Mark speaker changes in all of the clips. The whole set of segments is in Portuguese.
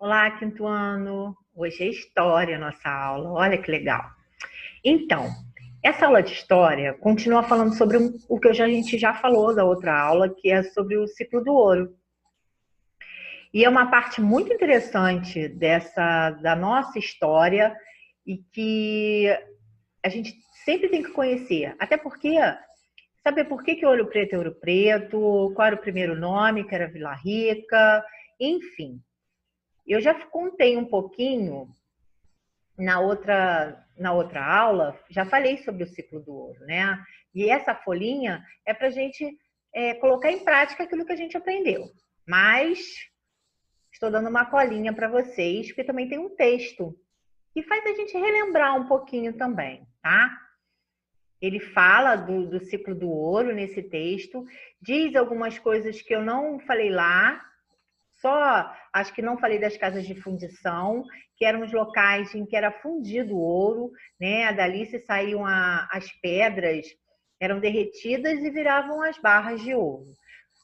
Speaker 1: Olá, quinto ano. Hoje é história a nossa aula. Olha que legal. Então, essa aula de história continua falando sobre o que a gente já falou da outra aula, que é sobre o ciclo do ouro. E é uma parte muito interessante da nossa história e que a gente sempre tem que conhecer. Até porque saber por que Ouro Preto é Ouro Preto, qual era o primeiro nome, que era Vila Rica, enfim. Eu já contei um pouquinho na outra aula, já falei sobre o ciclo do ouro, né? E essa folhinha é para a gente colocar em prática aquilo que a gente aprendeu. Mas estou dando uma colinha para vocês, porque também tem um texto que faz a gente relembrar um pouquinho também, tá? Ele fala do ciclo do ouro nesse texto, diz algumas coisas que eu não falei lá, só acho que não falei das casas de fundição, que eram os locais em que era fundido o ouro, né? Dali se saíam as pedras, eram derretidas e viravam as barras de ouro.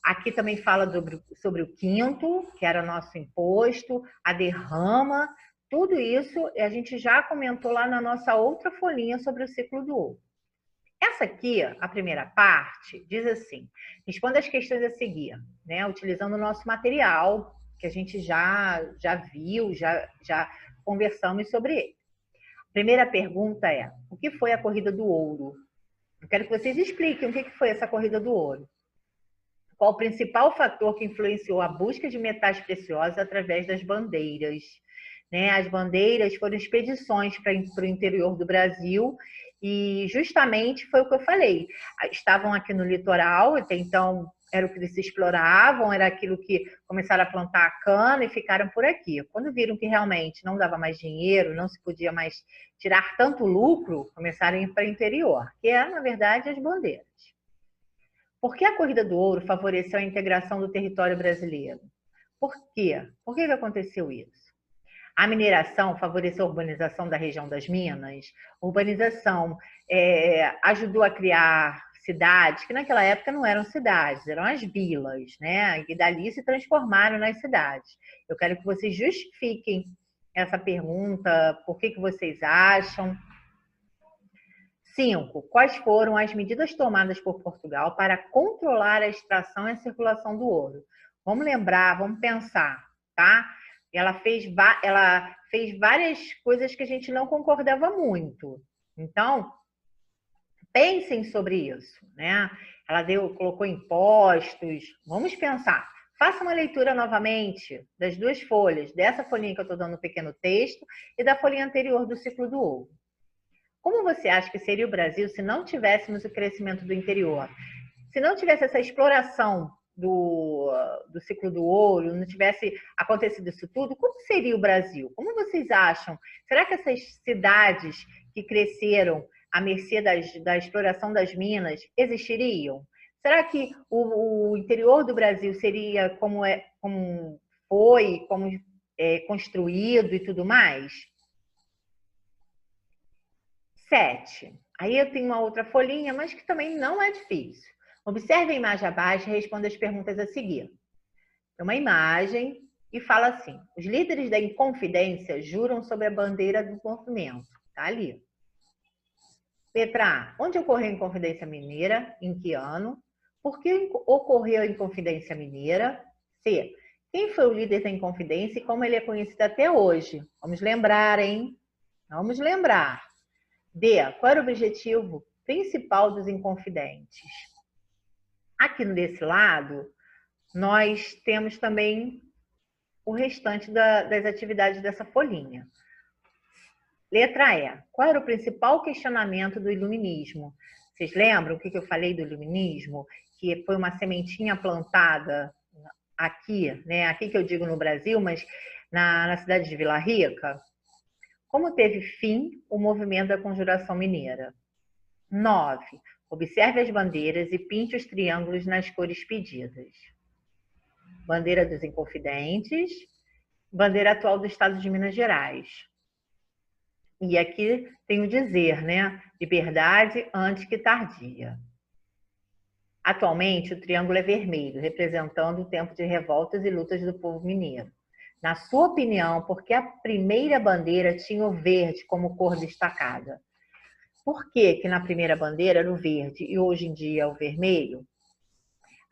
Speaker 1: Aqui também fala sobre o quinto, que era nosso imposto, a derrama, tudo isso a gente já comentou lá na nossa outra folhinha sobre o ciclo do ouro. Essa aqui, a primeira parte, diz assim: responda as questões a seguir, né? Utilizando o nosso material, que a gente já viu, já conversamos sobre ele. Primeira pergunta é: o que foi a corrida do ouro? Eu quero que vocês expliquem o que foi essa corrida do ouro. Qual o principal fator que influenciou a busca de metais preciosos através das bandeiras? Né? As bandeiras foram expedições para o interior do Brasil e justamente foi o que eu falei. Estavam aqui no litoral, até então era o que eles exploravam, era aquilo que começaram a plantar a cana e ficaram por aqui. Quando viram que realmente não dava mais dinheiro, não se podia mais tirar tanto lucro, começaram a ir para o interior, que é, na verdade, as bandeiras. Por que a Corrida do Ouro favoreceu a integração do território brasileiro? Por quê? Por que aconteceu isso? A mineração favoreceu a urbanização da região das Minas. Urbanização ajudou a criar cidades, que naquela época não eram cidades, eram as vilas, né? E dali se transformaram nas cidades. Eu quero que vocês justifiquem essa pergunta, por que vocês acham. 5. Quais foram as medidas tomadas por Portugal para controlar a extração e a circulação do ouro? Vamos lembrar, vamos pensar, tá? Ela fez várias coisas que a gente não concordava muito. Então, pensem sobre isso, né? Ela colocou impostos. Vamos pensar. Faça uma leitura novamente das duas folhas, dessa folhinha que eu estou dando um pequeno texto e da folhinha anterior do ciclo do ouro. Como você acha que seria o Brasil se não tivéssemos o crescimento do interior? Se não tivesse essa exploração do ciclo do ouro, não tivesse acontecido isso tudo, como seria o Brasil? Como vocês acham? Será que essas cidades que cresceram à mercê da exploração das minas existiriam? Será que o interior do Brasil seria como foi, como construído e tudo mais? 7. Aí eu tenho uma outra folhinha, mas que também não é difícil. Observe a imagem abaixo e responda as perguntas a seguir. Tem uma imagem e fala assim: os líderes da Inconfidência juram sobre a bandeira do movimento. Tá ali. Letra A. Onde ocorreu a Inconfidência Mineira? Em que ano? Por que ocorreu a Inconfidência Mineira? C. Quem foi o líder da Inconfidência e como ele é conhecido até hoje? Vamos lembrar, hein? Vamos lembrar. D. Qual era o objetivo principal dos Inconfidentes? Aqui desse lado, nós temos também o restante das atividades dessa folhinha. Letra E. Qual era o principal questionamento do iluminismo? Vocês lembram o que eu falei do iluminismo? Que foi uma sementinha plantada aqui, né? Aqui que eu digo no Brasil, mas na cidade de Vila Rica. Como teve fim o movimento da Conjuração Mineira? 9. Observe as bandeiras e pinte os triângulos nas cores pedidas. Bandeira dos Inconfidentes, bandeira atual do Estado de Minas Gerais. E aqui tem o dizer, né? Liberdade antes que tardia. Atualmente, o triângulo é vermelho, representando o tempo de revoltas e lutas do povo mineiro. Na sua opinião, por que a primeira bandeira tinha o verde como cor destacada? Por que que na primeira bandeira era o verde e hoje em dia é o vermelho?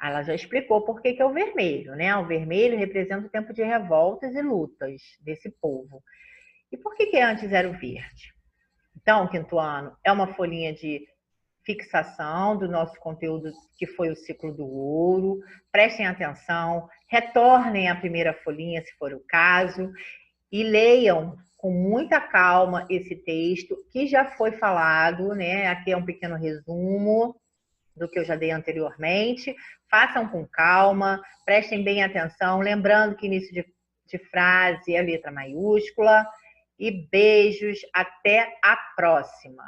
Speaker 1: Ela já explicou por que que é o vermelho, né? O vermelho representa o tempo de revoltas e lutas desse povo. E por que que antes era o verde? Então, quinto ano, é uma folhinha de fixação do nosso conteúdo, que foi o ciclo do ouro. Prestem atenção, retornem à primeira folhinha, se for o caso, e leiam com muita calma esse texto que já foi falado, né? Aqui é um pequeno resumo do que eu já dei anteriormente. Façam com calma, prestem bem atenção, lembrando que início de frase é letra maiúscula. E beijos, até a próxima!